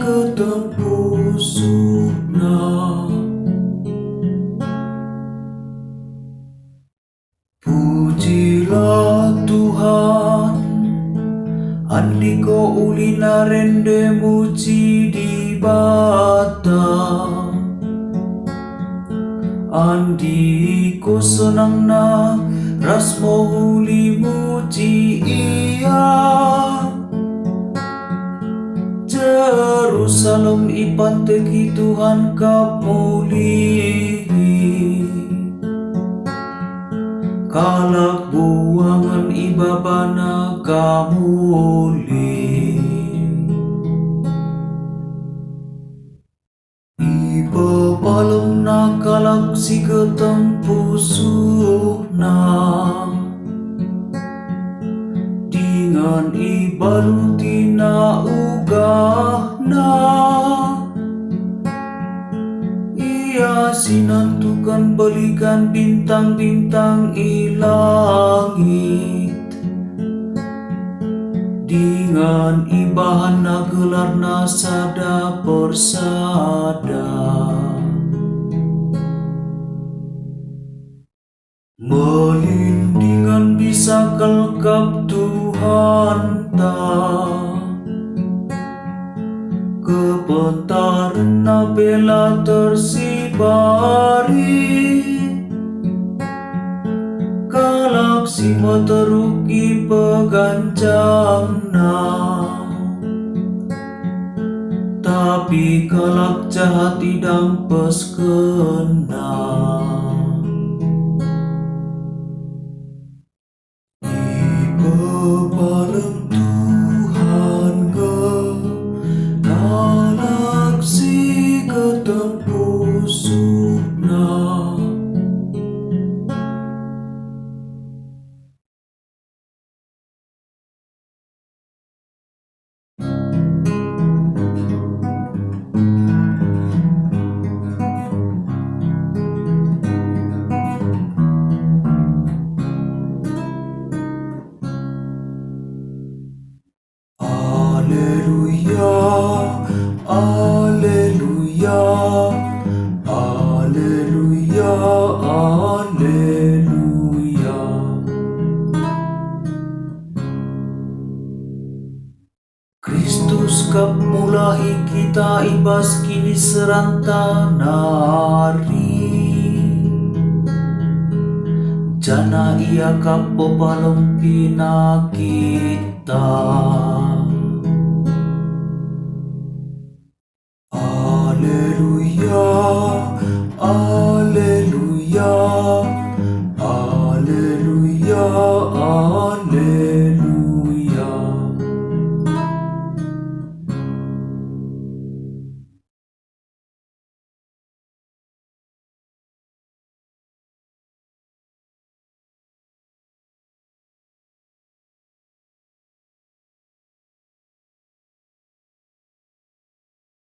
ketempusukna. Pujilah Tuhan, andiko ulina rende muji di bata. Andiko senangna rasmo uli muji ia. Jerusalem ipanteki Tuhan kamulihi. Kalak buangan ibabana kamuli. Iba palem na kalak si ketempusukna. Dengan ibalutina ugahna. Ia sinantukan belikan bintang-bintang ilangit. Dengan ibahana gelarna sada persada. Melindingan bisa kelkap Tuhan ta. Kepentaran bela tersibari. Kalak si meteruki pegancangna. Tapi kalak jahat idampes kena. Palem Tuhan kalak si ketempusukna. Alleluia, alleluia, alleluia. Kristus kap mulahi kita ibas kini serantanari. Jana ia kap popalem pina kita.